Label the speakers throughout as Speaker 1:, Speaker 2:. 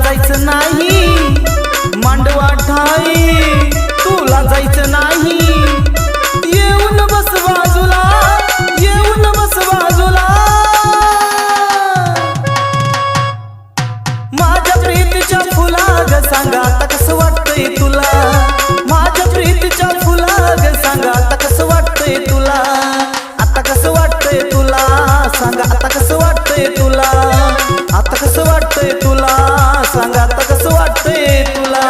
Speaker 1: जायचं नाही मांडवा ठाई, तुला जायचं नाही। येऊन बस बाजूला, येऊन बस बाजूला। माझ्या प्रीतीच्या फुला ग सांगा आता कसं वाटतंय तुला, माझ्या प्रीतीच्या फुला ग सांगा आता कसं वाटतंय तुला, आता कसं वाटतंय तुला, सांगा आता कसं वाटतंय तुला, आता कसं वाटतंय तुला, सांगा आता कसं वाटतंय तुला।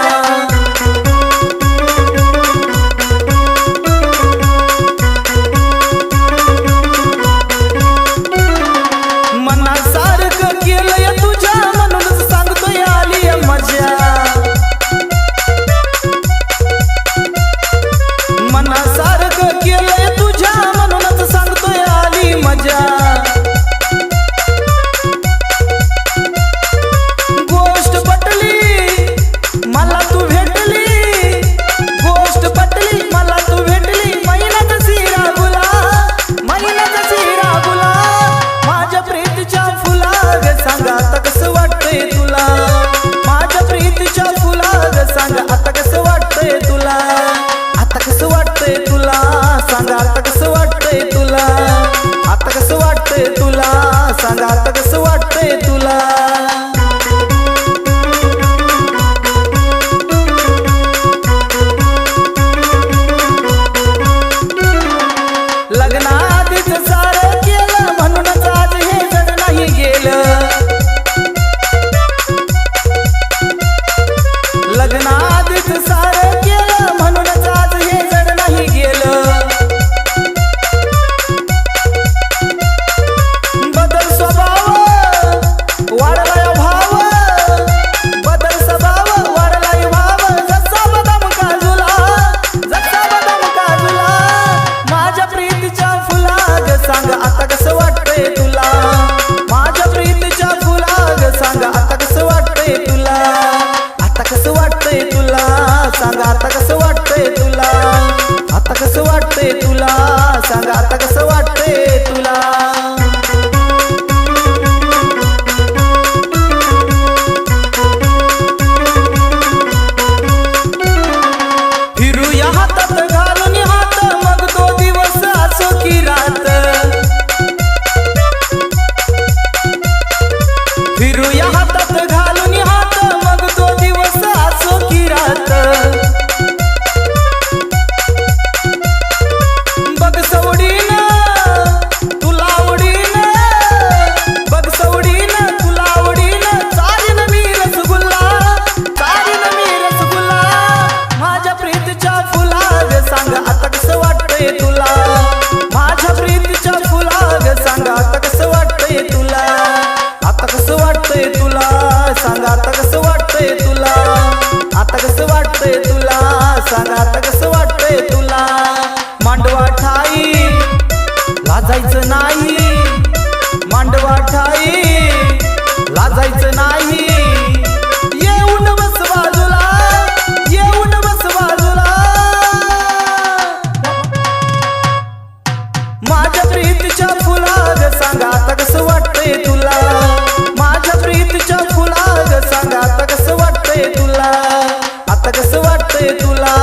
Speaker 1: मनासारखं केलंय तुझ्या म्हणूनच सांगतोय आली मजा, मनासारखं केलंय तुझ्या म्हणूनच सांगतोय आली मजा। गोष्ट पटली मला तू भेटली, गोष्ट पटली मला तू भेटली, महिन्याचा शिरा गुला, महिन्याचा शिरा गुला। माझ्या प्रीतीच्या फुला ग सांगा आता कसं वाटतंय तुला, माझ्या प्रीतीच्या फुला ग सांगा आता कसं वाटतंय तुला, आता कसं वाटतंय तुला, सांगा आता कसं वाटतंय तुला, आता कसं वाटतंय तुला, सांगा आता कसं वाटतंय तुला। लग्नाआधीच सारं केलं म्हणूनच आज हे जग नाही गेलं, लग्नाआधीच सारं केलं म्हणूनच आज हे जग नाही गेलं। बदल स्वभाव वाढलाय भाव, बदल स्वभाव वाढलाय भाव, जसा बदाम काजूला, जसा बदाम काजूला। माझ्या प्रीतीच्या फुला ग सांग आता कसं वाटतंय तुला, माझ्या प्रीतीच्या फुला ग सांग आता कसं वाटतंय तुला, आता कसं वाटतंय तुला, सांग आता कसं वाटतंय तुला, आता कसं वाटतंय तुला, सांग आता कसं वाटतंय तुला। फिरूया हातात घालून हात मग तो दिवस असो की रात, फिरूया हातात घालून हात मग तो दिवस असो की रात। बघ सवडीनं तुला आवडीनं, बघ सवडीनं तुला आवडीनं, चालीन मी रसगुल्ला, चालीन मी रसगुल्ला। माझ्या प्रीतीच्या फुला ग सांग आता कसं वाटतंय तुला, माझ्या प्रीतीच्या फुला ग सांग आता कसं वाटतंय तुला, आता कसं वाटतंय तुला, सांग आता कसं वाटतंय तुला, आता कसं वाटतंय तुला, सांग आता कसं वाटतंय तुला। मांडवा ठाई लाजायचं नाही, मांडवा ठाई लाजायचं नाही। येऊन बस बाजूला, येऊन बस बाजूला। माझ्या प्रीतीच्या फुला ग सांग आता कसं वाटतंय तुला, माझ्या प्रीतीच्या फुला ग सांग आता कसं वाटतंय तुला, आता कसं वाटतंय तुला,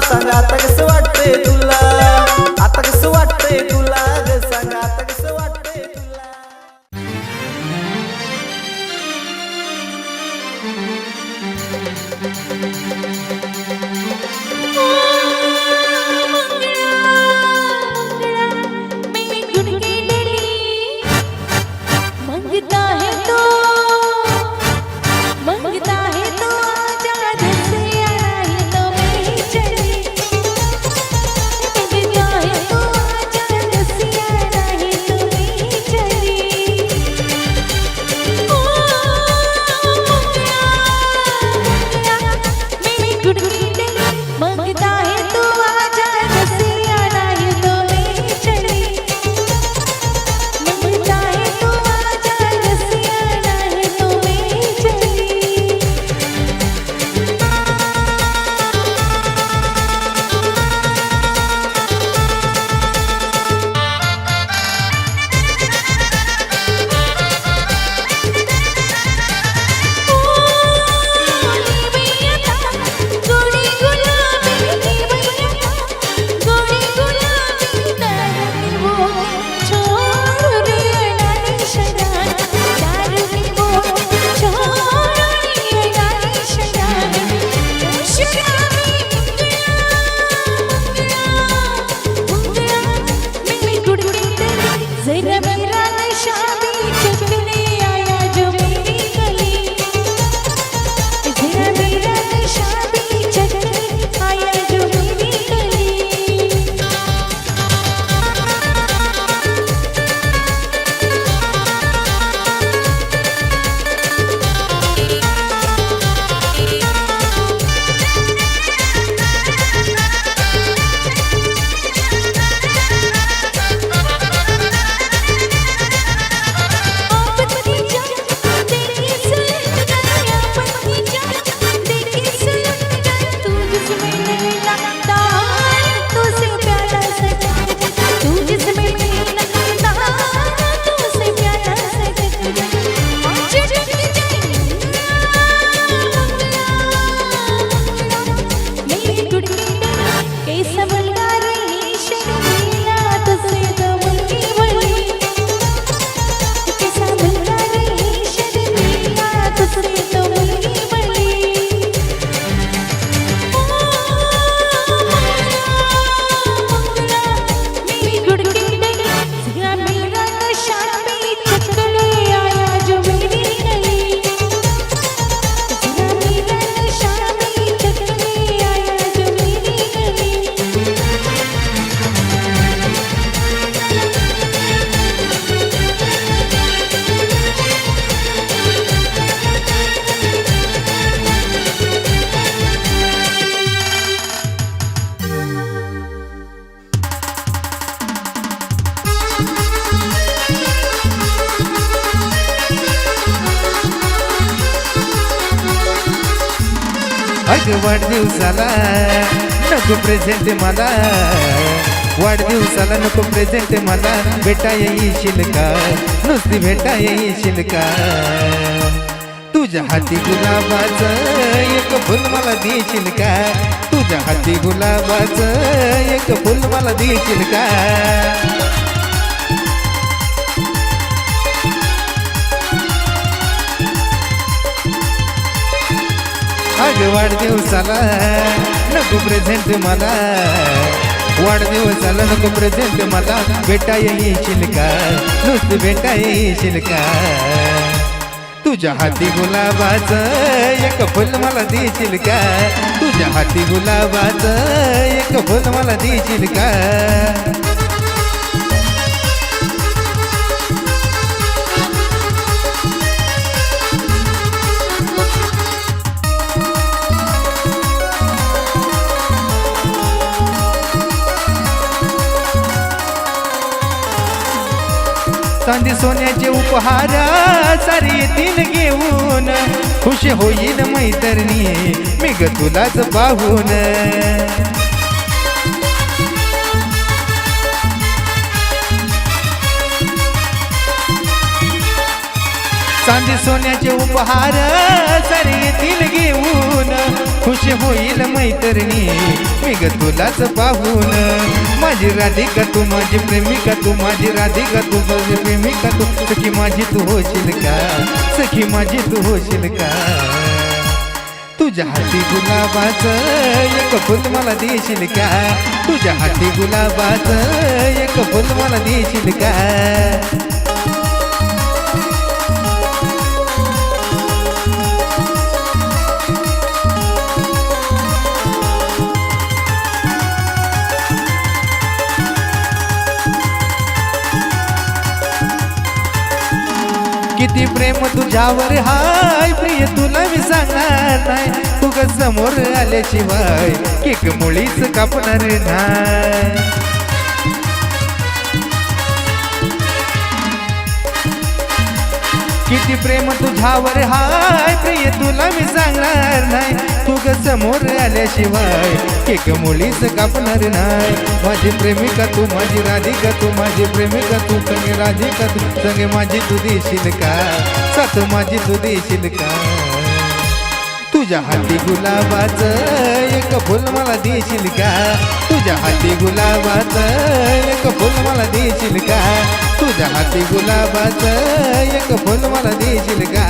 Speaker 1: सांग आता कसं वाटतंय तुला, आता कसं वाटतंय तुला ग सांग आता कसं वाटतंय तुला।
Speaker 2: मंगता है तो आजा रसिया राही तो मैं चली, मंगता है तो आजा रसिया राही तो मैं चली। ओ मंगला मंगला
Speaker 3: अगं वाढदिवसाला नको प्रेझेंट मला, वाढदिवसाला नको प्रेझेंट मला, भेटा येशील का, नुसती भेटा येशील का. तुझ्या हाती गुलाबाचं एक फुल मला देशील का, तुझ्या हाती गुलाबाचं एक फुल मला देशील का. अगं वाढदिवसाला नको प्रेझेंट मला, वाढदिवसाला नको प्रेझेंट मला, भेटा येशील का, नुसती भेटा येशील का. तुझ्या हाती गुलाबाचं एक फुल मला देशील का, तुझ्या हाती गुलाबाचं एक फुल मला देशील का. चांदी सोन्याचे उपहार सारे येतील घेऊन, खुश होईल मैत्रिणी मी ग तुलाच पाहून. चांदी सोन्याचे उपहार सारे येतील घेऊन, खुश होईल मैत्रिणी मी ग तुलाच पाहून. माझी राधिका तू माझी प्रेमिका, तू माझी राधिका तू माझी प्रेमिका, तू सखी माझी तू होशील का, सखी माझी तू होशील का. तुझ्या हाती गुलाबाचं एक फुल मला देशील का, तुझ्या हाती गुलाबाचं एक फुल मला देशील का. किती प्रेम तुझ्यावर हाय प्रिय तुला मी सांगणार नाही, तू ग समोर आल्याशिवाय केक मुळीच कापणार नाही. किती प्रेम तुझ्यावर हाय प्रिय तुला मी सांगणार नाही, तू ग समोर आल्याशिवाय केक मुळीच कापणार नाही. माझी प्रेमिका तू माझी राधिका, तू माझी प्रेमिका तू संगे राधिका, तू संगे माझी तू देशील का, साथ माझी तू देशील का. तुझ्या हाती गुलाबाचं एक फुल मला देशील का, तुझ्या हाती गुलाबाचं एक फुल मला देशील का, तुझ्या हाती गुलाबाचं एक फुल मला देशील का.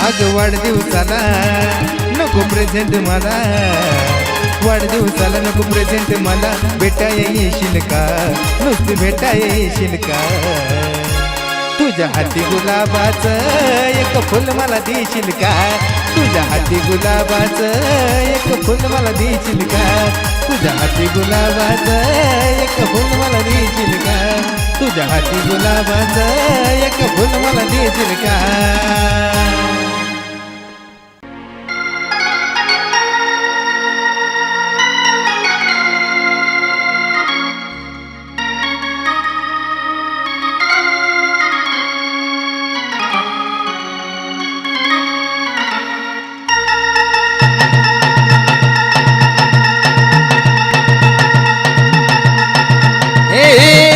Speaker 3: अगं वाढदिवसाला नको प्रेझेंट मला, वाढदिवसाला नको प्रेझेंट मला, भेटा येशील का, नुसती भेटा येशील का. तुझ्या हाती गुलाबाचं एक फुल मला देशील का, तुझ्या हाती गुलाबाचं एक फुल मला देशील का, तुझ्या हाती गुलाबाचं एक फुल मला देशील का, तुझ्या हाती गुलाबाचं एक फुल मला देशील का.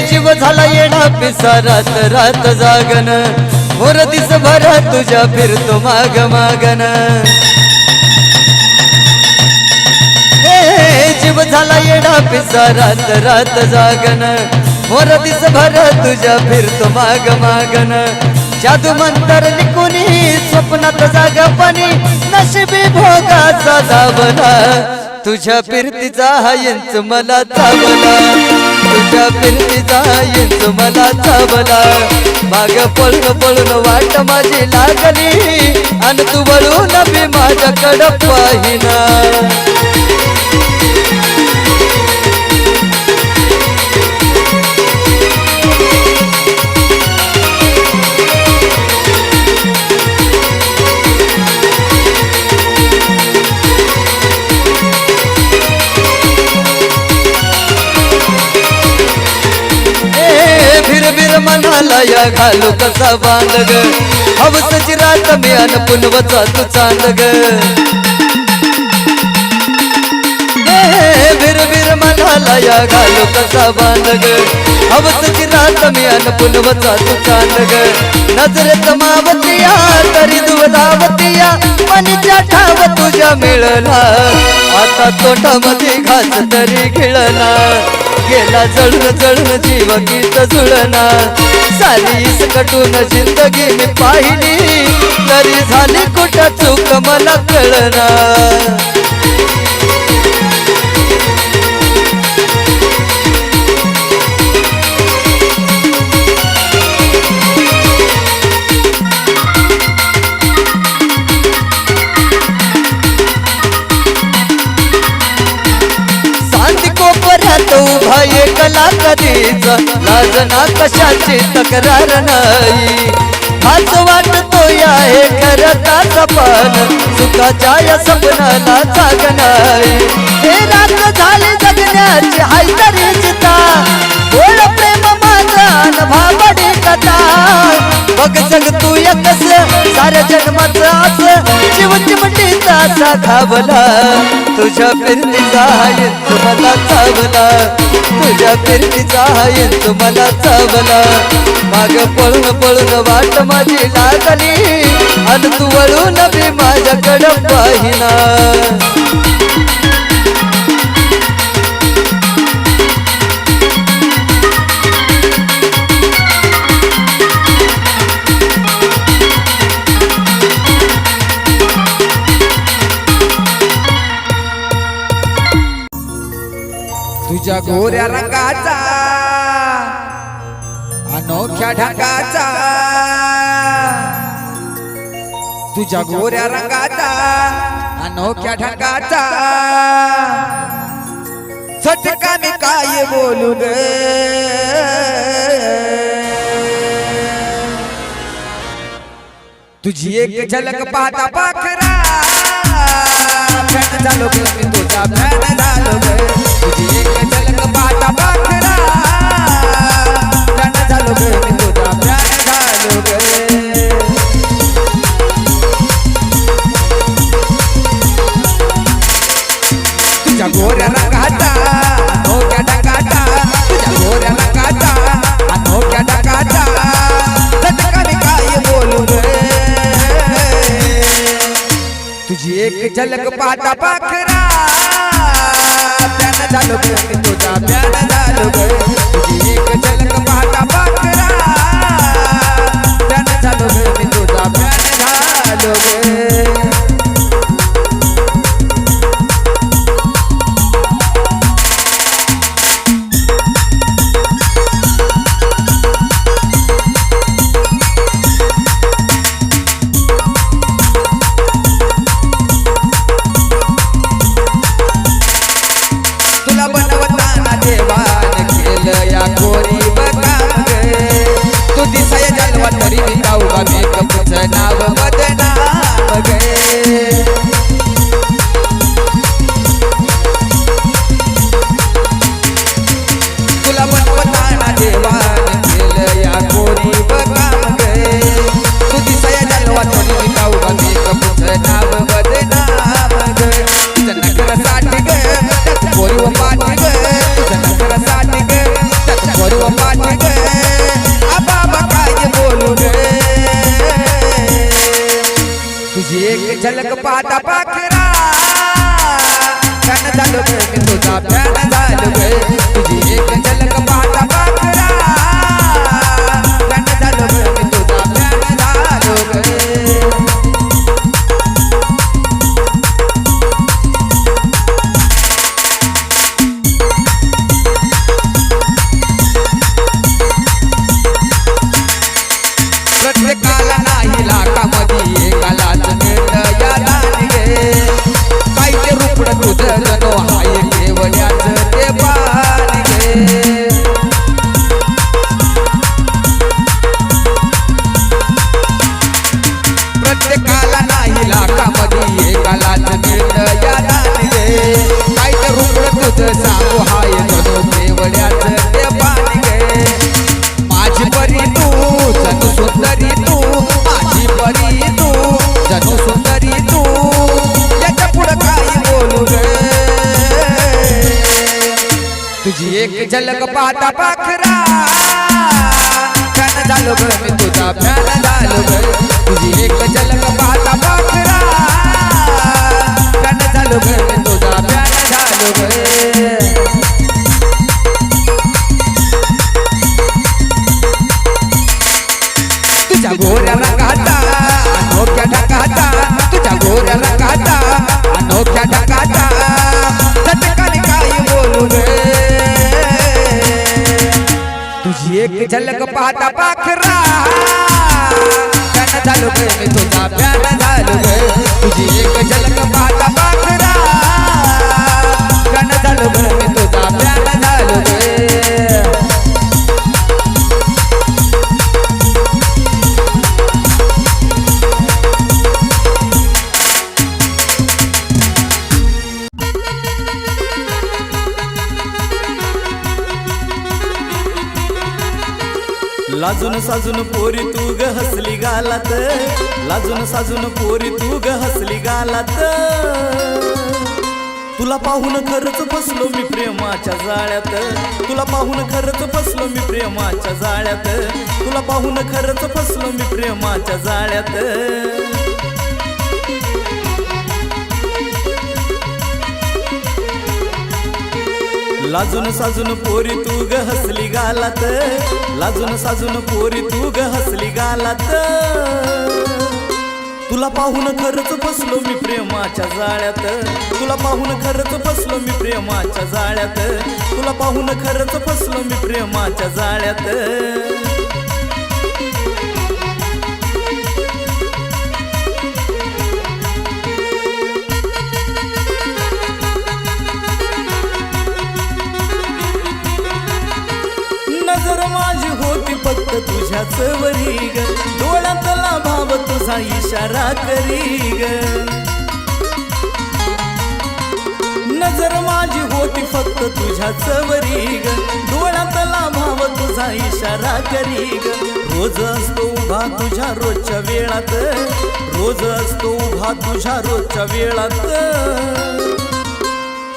Speaker 1: जीव झाला येडा पिसा रात रात जागन, मोर दिस भरा तुझ्या फिरतो माग मागन. जीव झाला येडा पिसा रात रात जागन, मोर दिस भरा तुझ्या फिरतो माग मागन. जादू मंतर निकुनी स्वप्नात जागा पाणी, नशिबी भोगाचा दावला, तुझ्या फिरतीचा हा यंच मला चावला, तुझ्या फिरतीचा यंच मला चावला. माग पळून पळून वाट माझी लागली, आणि तू वळून बी माझ्याकडं पाहिना.
Speaker 4: मनाला या घालू कसा बांध ग हवसची रात मी अन पुनवचा तू चांद ग बिर मनाला या घालू कसा बांध ग हवसची रात मी अन पुनवचा तू चांद ग नजरेत मावतिया तरी दुधावतिया मनीच्या ठाव तुझ्या मिळला आता तोंडामध्ये घास तरी गिळना गेला जळून जळून जीव गीत जुळना सारीस कटून जिंदगी मी पाहिली तरी झाली कुठं चूक मला कळना उभा एकला कधीच लाजना कशाची तक्रार नाही हाच वाटतो या हे खरताच पण सुखाच्या या सपनाला जाग नाही हे रात्र झाली जगण्याची हाय तरी चिता बोल प्रेम माझा भाबडी कथा बघ जग तू एकच साऱ्या जन्माचं आस जीव चिमटीचा असा घावला तुझ्या फिरतीचा हायंत मला चावला तुझ्या फिरतीचा हायंत मला चावला माग पळून पळून वाट माझी लागली आणि तू वळून बी माझ्याकडं पाहिना
Speaker 1: तुझ्या गोऱ्या रंगाचा अनोख्या ढंगाचा तुझ्या गोऱ्या रंगाचा अनोख्या ढंगाचा सटका मी काय बोलू ग तुझी एक झलक पाहता पाखरा फॅन झालो ग मी तुझा फॅन झालो ग तुझी एक झलक पाहता पाखरा फॅन झालो ग मी तुझा फॅन झालो ग तुझ्या गोऱ्या रंगाचा अनोख्या ढंगाचा तुझ्या गोऱ्या रंगाचा अनोख्या ढंगाचा सटका मी काय बोलू ग तुझी एक झलक पाहता पाखरा प्यान झालो ग मी तुझा प्यान झालो ग तुझी एक झलक पाहता पाखरा प्यान झालो ग मी तुझा प्यान झालो ग नाव बदनाम गे तुला बनवताना देवान केलं या गोरी बकाम गे तू दिसाया जलवा थोडी गाऊ मेकअपचं नाव बदनाम ग तुझं नखरासाठी ग त्यात गोरी व पाठी ग तुझं नखरासाठी ग त्यात गोरी व पाठी ग आबा काय बोलू ग तुझी एक झलक पाहता पाखरा फॅन झालो ग मी तुझा फॅन झालो ग तुझी एक झलक पाहता पाखरा फॅन झालो ग मी तुझा फॅन झालो ग
Speaker 3: झलक पाहता पाखरा फॅन झालो ग मी तुझा फॅन झालो ग तुझी एक झलक पाहता पाखरा फॅन झालो ग मी तुझा फॅन झालो ग तुझ्या गोऱ्या रंगाचा अनोख्या ढगाचा तुझ्या गोऱ्या रंगाचा अनोख्या ढगाचा चटकन काय बोलू ग तुझी एक झलक पाहता पाखरा फॅन झालो ग मी तुझा फॅन झालो ग तुझी एक झलक पाहता पाखरा फॅन झालो ग मी तुझा फॅन झालो ग
Speaker 1: लाजून साजून पोरी तू ग हसली गालात लाजून साजून पोरी तू ग हसली गालात तुला पाहून खरंच फसलो मी प्रेमाच्या जाळ्यात तुला पाहून खरंच फसलो मी प्रेमाच्या जाळ्यात तुला पाहून खरंच फसलो मी प्रेमाच्या जाळ्यात लाजून साजून पोरी तू ग हसली गालात लाजून साजून पोरी तू ग हसली गालात तुला पाहून खरंच फसलो मी प्रेमाच्या जाळ्यात तुला पाहून खरंच फसलो मी प्रेमाच्या जाळ्यात तुला पाहून खरंच फसलो मी प्रेमाच्या जाळ्यात नजर माझी होती फक्त तुझ्याच वरी ग डोळ्यातला भाव तुझा इशारा करी ग नजर माझी होती फक्त तुझ्याच वरी ग डोळ्यातला भाव तुझा इशारा करी ग रोज असतो उभा तुझ्या रोजच्या वेळात रोज असतो उभा तुझ्या रोजच्या वेळात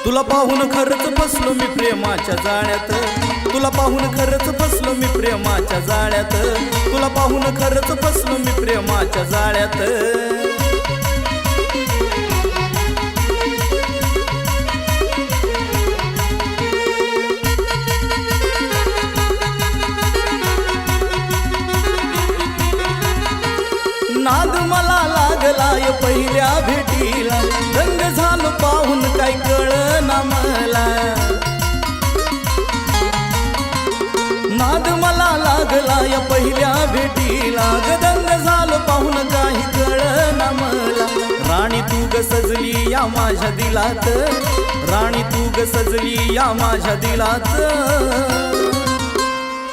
Speaker 1: तुला पाहून खरंच फसलो मी प्रेमाच्या जाळ्यात तुला पाहून खरंच फसलो मी प्रेमाच्या जाळ्यात तुला पाहून खरंच फसलो मी प्रेमाच्या जाळ्यात नाद मला लागलाय पहिल्या भेटीला रंग झालो पाहून काय कळना मला नाद मला लागलाय पहिल्या भेटीला गदंग झालो पाहून काही कळना मला राणी तू ग सजली या माझ्या दिलात राणी तू ग सजली या माझ्या दिलात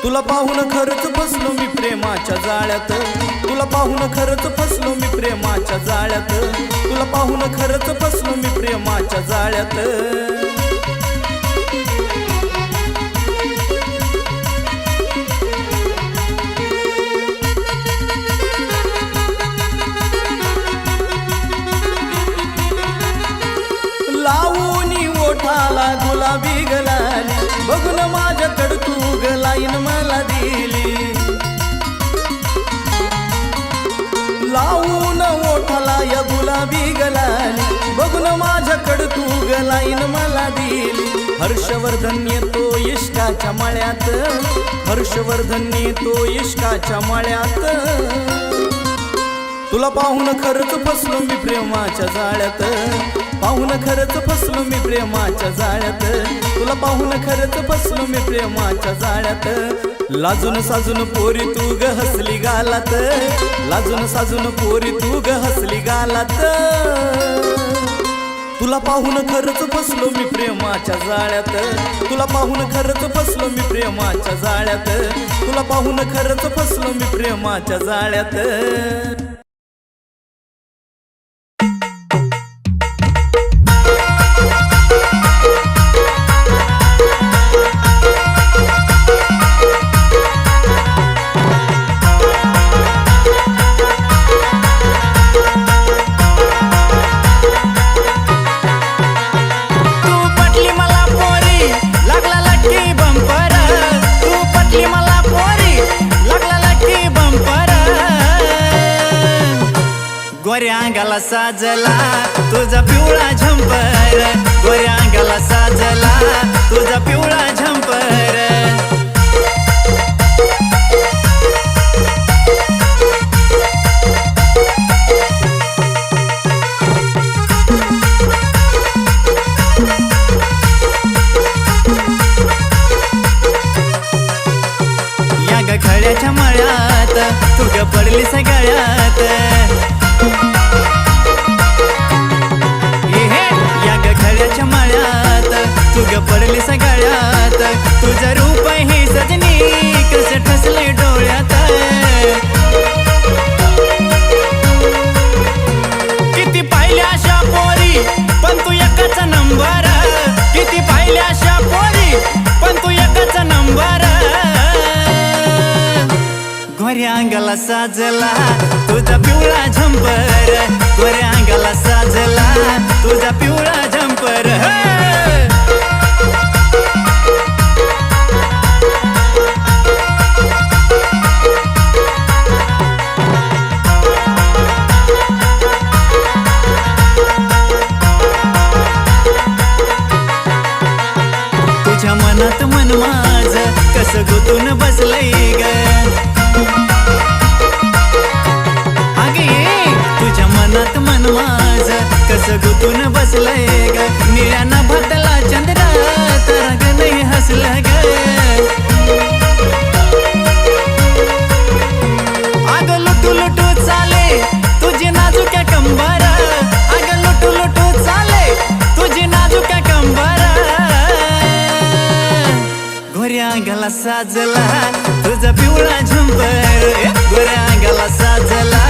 Speaker 1: तुला पाहून खरंच फसलो मी प्रेमाच्या जाळ्यात तुला पाहून खरंच फसलो मी प्रेमाच्या जाळ्यात तुला पाहून खरंच फसलो मी प्रेमाच्या जाळ्यात लावूनी ओठाला गुलाबी गलाली बघून माझ्याकडं तू ग लाईन मला दिली लावून ओठाला या गुलाबी गलाली बघून माझ्याकडं तू ग लाईन मला दिली हर्षवर्धन येतो इश्काच्या मळ्यात हर्षवर्धन येतो इश्काच्या मळ्यात तुला पाहून खरंच फसलो मी प्रेमाच्या जाळ्यात पाहून खरंच फसलो मी प्रेमाच्या जाळ्यात तुला पाहून खरंच फसलो मी प्रेमाच्या जाळ्यात लाजून साजून पोरी तू ग हसली गालात लाजून साजून पोरी तू ग हसली गालात तुला पाहून खरंच फसलो मी प्रेमाच्या जाळ्यात तुला पाहून खरंच फसलो मी प्रेमाच्या जाळ्यात तुला पाहून खरंच फसलो मी प्रेमाच्या जाळ्यात तू पटली मला पोरी लागला लक्की बंपर अंगाला साजला तुझा पिवळा झंपर गोऱ्या अंगाला साजला तुझा पिवळा झंपर या ग खड्याच्या मळ्यात तू ग पडली सगळ्यात या ग खड्याच्या मळ्यात तू ग पडली सगळ्यात तुझं रूप ही सजनी कसे ठसले डोळ्यात किती पाहिल्या अशा पोरी पण तू एकाचा नंबर किती पाहिल्या अशा पोरी पण तू एकाचा नंबर गोऱ्या अंगाला साजला तुझा पिवळा झंपर गोऱ्या अंगाला साजला तुझा पिवळा झंपर तुझ्या मनात मन माझ कसं गुतून बसलंय ग तुझ्या मनात मन माझ कसं गुतून बसलंय ग निळ्यानं भरतला चंद्र तर ग नाही हसलं ग अग लुटू लुटू चाले तुझी नाजुक्या कंबर अग लुटू लुटू चाले तुझी नाजुक्या कंबर गोऱ्या अंगाला साजला तुझा पिवळा झंपर गोऱ्या अंगाला साजला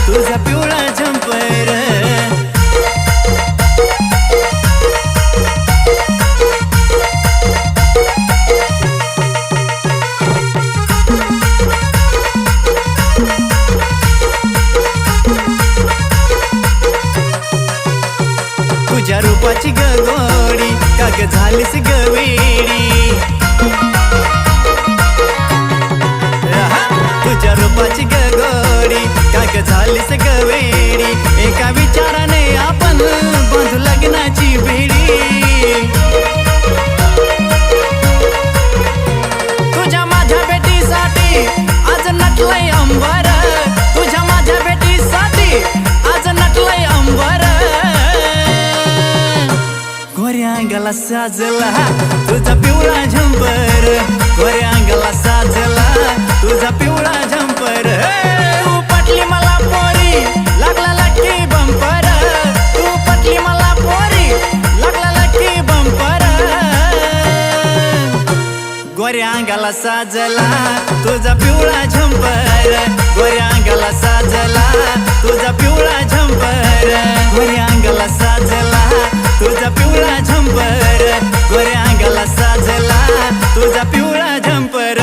Speaker 1: तुझा पिवळा झंपर तुझ्या रूपाची ग गोडी काग झालीस ग वेडी तुझ्या रूपाची ग गोडी काग झालीस ग वेडी एका विचाराने आपण बांधू लग्नाची बेडी तुझ्या माझ्या बेटीसाठी आज नटलंय अंबर तुझ्या माझ्या बेटीसाठी आज नटलंय अंबर गोऱ्या अंगाला साजला तुझा पिवळा झंपर गोऱ्या अंगाला साजला तुझा पिवळा झंपर तू पटली मला पोरी लागला लकी बंपर तू पटली मला पोरी लागला लकी बंपर गोऱ्या अंगाला साजला तुझा पिवळा झंपर गोऱ्या अंगाला साजला तुझा पिवळा झंपर गोऱ्या अंगाला साजला तुझा पिवळा झंपर गोऱ्या अंगाला साजला तुझा पिवळा झंपर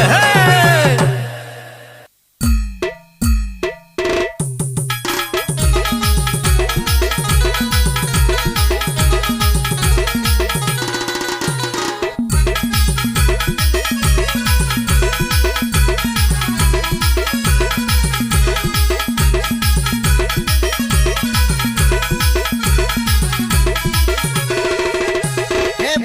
Speaker 3: हे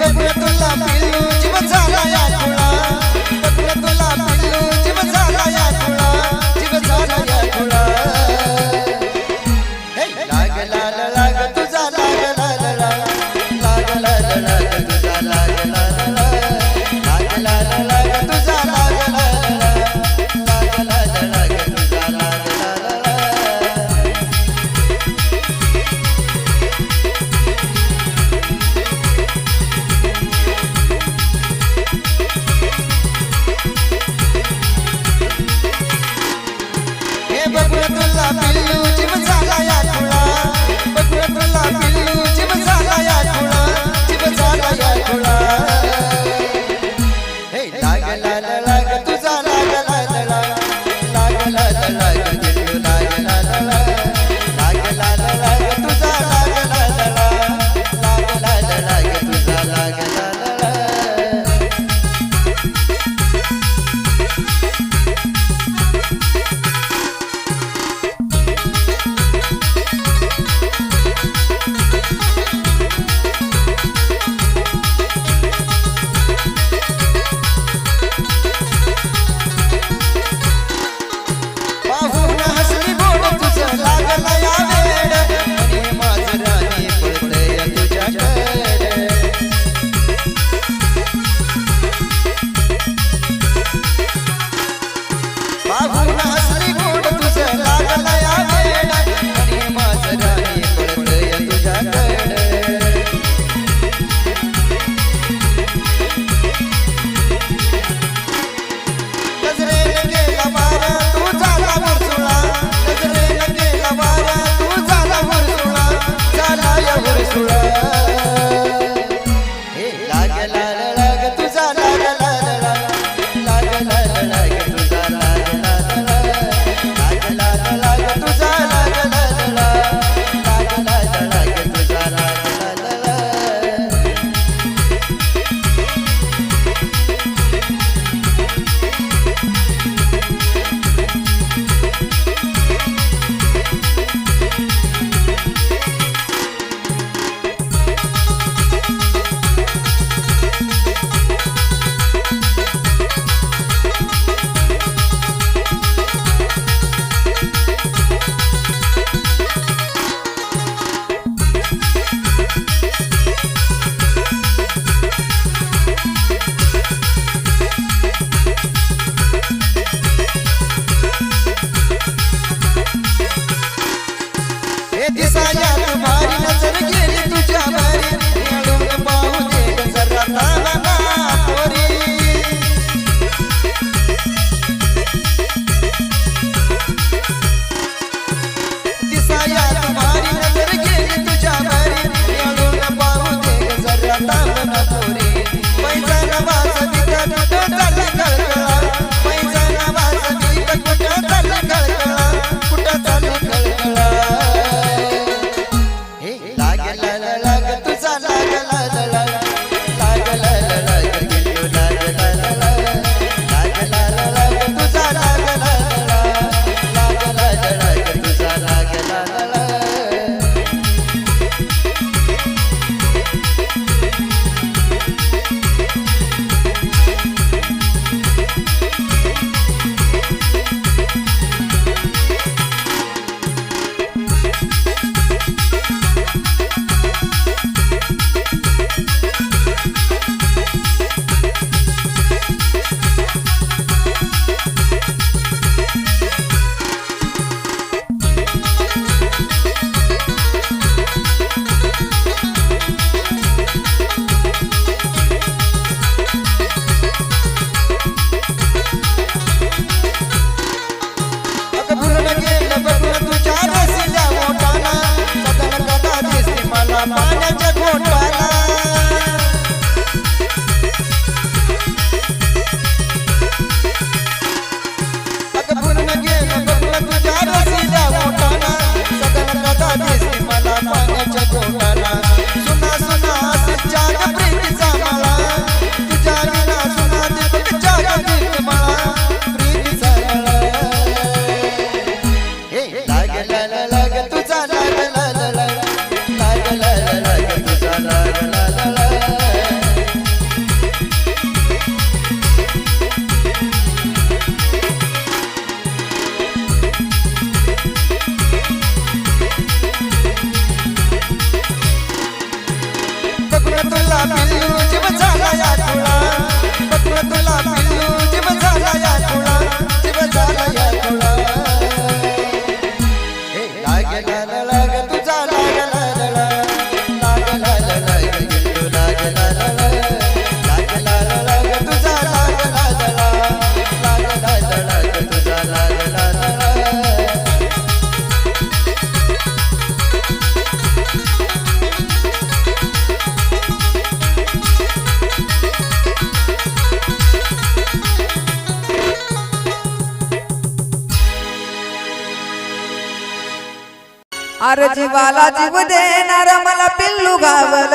Speaker 5: अरे जीवाला जीव देणारा मला पिल्लू गावल,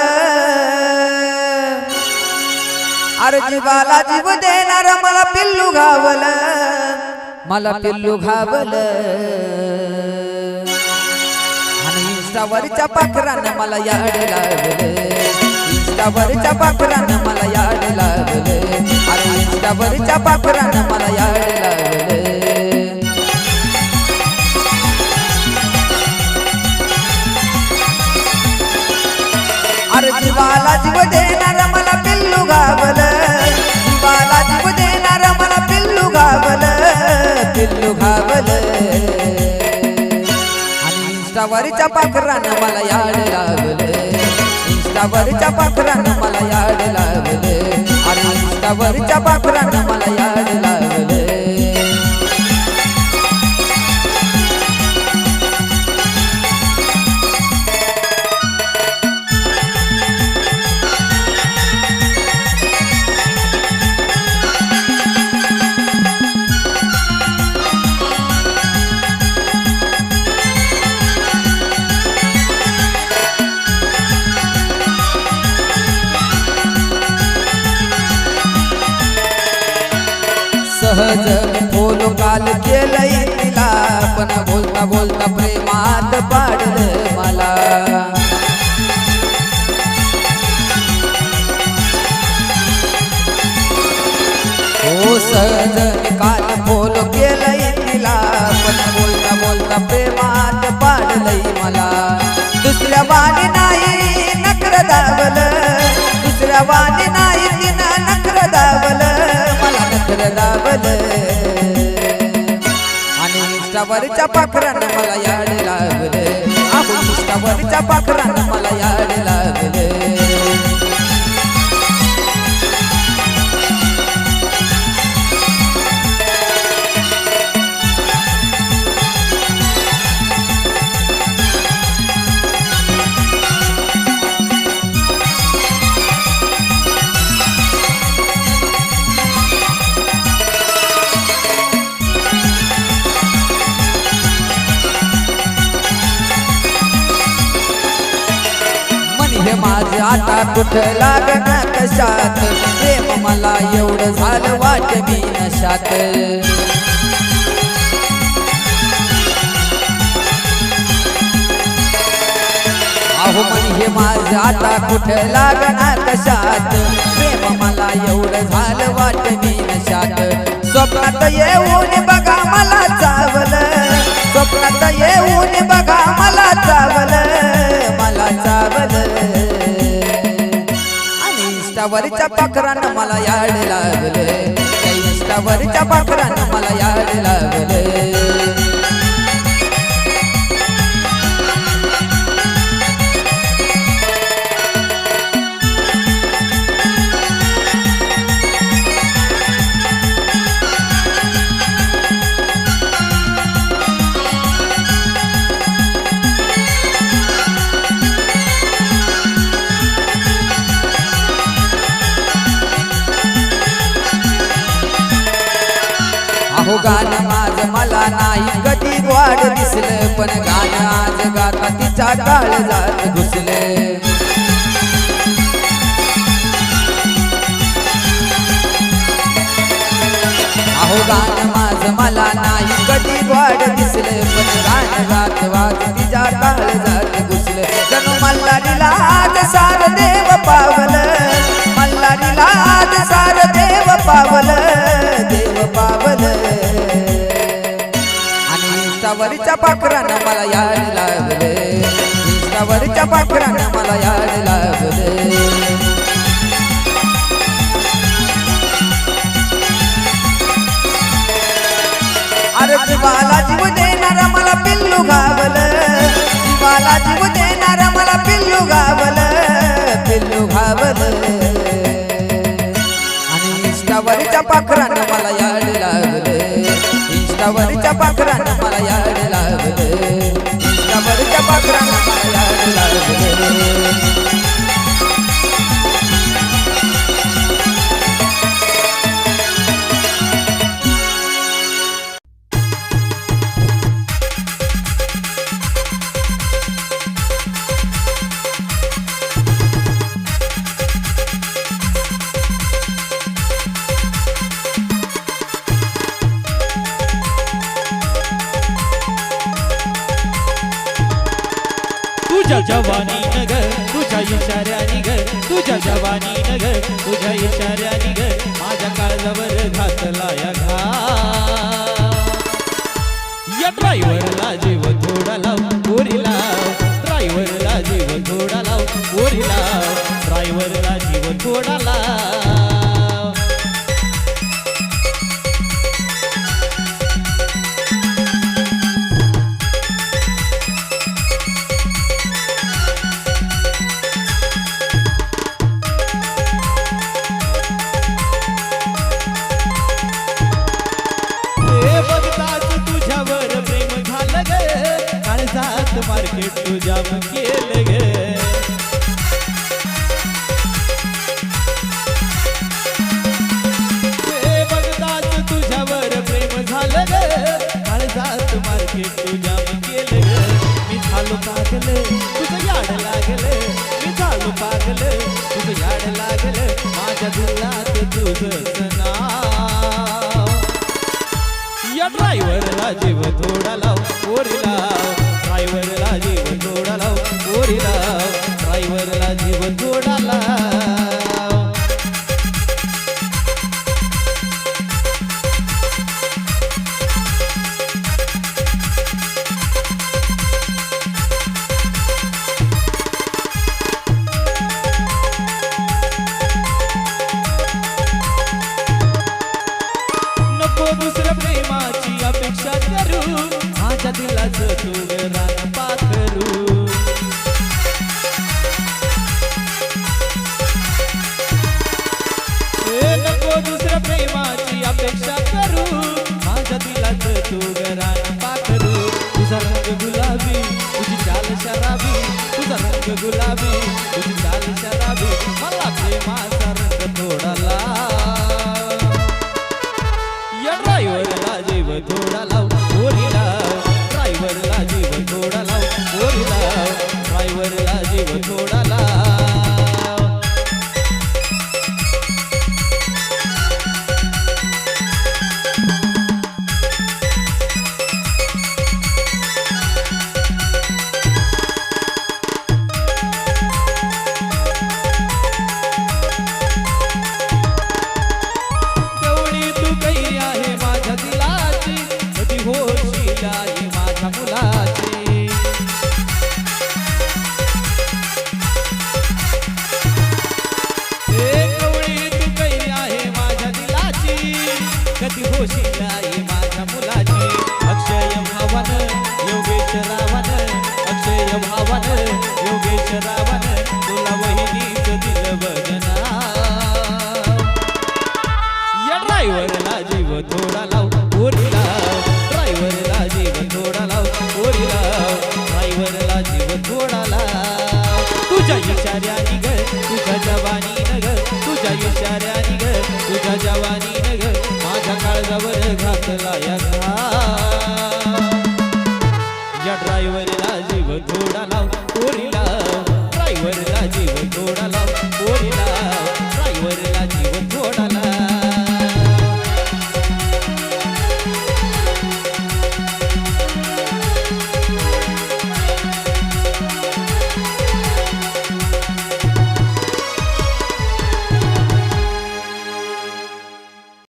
Speaker 5: अरे जीवाला जीव देणारा मला पिल्लू गावल, मला पिल्लू घावल. आणि इंस्टावरच्या पाखरानं मला याड लावलं, इंस्टावरच्या पाखरानं मला याड लावलं, अरे इंस्टावरच्या पाखरानं मला याड लावलं. अरे जीवाला जीव देणारा मला पिल्लू गावल, जीवाला जीव देणारा मला पिल्लू गावल, पिल्लू घावल. आणि इंस्टावरच्या पाखरानं मला याड लावलं, इंस्टावरच्या पाखरानं मला याड लावलं, आणि इंस्टावरच्या पाखरानं मला याड लावलं. सहज बोलो काल केलंय तिला, पण बोलता बोलता प्रेमात पाडलं मला. हो सहज काल बोलो केलंय तिला, पण बोलता बोलता प्रेमात पाडलंय मला. दुसऱ्या वाणी नाही नखर दावलं, दुसऱ्या वाणी नाही तिनं नखर दावलं, मला नखर दावलं. आणि इंस्टावरच्या पाखरानं मला याड लावलं, अहो इंस्टावरच्या पाखरानं मला याड लावलं. हे माझं आता कुठं लागना कशात, प्रेम मला एवढं झालं वाट मी नशात. अहो म्हणे हे माझं आता कुठं लागना कशात, प्रेम मला एवढं झालं वाट मी नशात. स्वप्नात येऊन बघा मला चावलं, स्वप्नात येऊन बघा मला चावलं, मला चावलं. आणि इंस्टावरच्या पाखरानं मला याड लावलं, त्या इंस्टावरच्या पाखरानं मला याड लावलं. अहो गाणं माझं मला नाही कधी वाढ दिसलं, पण गाणं आज गाता तिच्या काळजात घुसलं. अहो गाणं माझं मला नाही कधी वाढ दिसलं, पण गाणं गात वात तिच्या काळजात घुसलं. जणू मल्हारीला आज सार देव पावलं, मल्हारीला आज सार देव पावलं, देव पावलं. आणि इंस्टावरच्या पाखरानं मला याड लावलं, इंस्टावरच्या पाखरानं मला याड लावलं. अरे जीवाला जीव देणारा मला पिल्लू घावलं, जीवाला जीव देणारा मला पिल्लू घावलं, पिल्लू घावलं. आणि इंस्टावरच्या पाखरानं मला याड लावलं, इंस्टावरच्या पाखरानं मला याड लावलं, इंस्टावरच्या पाखरानं मला याड लावलं.
Speaker 6: तुझ्या जवानी ग तुझ्या इशाऱ्यानी ग तुझ्या जवानी ग तुझ्या इशाऱ्यानी ग माझ्या काळजावर घातला या घा या ड्रायव्हरला जीव थोडा लाव गोरी लाव ड्रायव्हरला जीव थोडा लाव गोरी लाव ड्रायव्हरला जीव थोडा लाव हे बघताच तुझ्यावर प्रेम झालं ग काळजात मार्केट तुझ्या केलं ग हे बघताच तुझ्यावर प्रेम झालं ग काळजात मार्केट तुझ्या केलं ग मी झालो पागल तुझं याड लागलं मी झालो पागल तुझं याड लागलं माझ्या दिलात तुझं नाव या ड्रायव्हरला जीव थोडा लाव गोरी लाव ड्रायव्हरला जीव थोडा लाव गोरी लाव ड्रायव्हरला जीव थोडा लाव नको दुसऱ्या प्रेमाची अपेक्षा करू माझ्या दिलाचं तू रान पाखरू नको दुसऱ्या प्रेमाची अपेक्षा करू माझ्या दिलाचं तू रान पाखरू तुझा रंग गुलाबी तुझी चाल शराबी तुझा रंग गुलाबी तुझी चाल शराबी मला प्रेमाचा रंग थोडा लाव या ड्रायव्हरला जीव थोडा लाव गोरी लाव ड्रायव्हरला जीव थोडा लाव गोरी लाव ड्रायव्हरला जीव थोडा लाव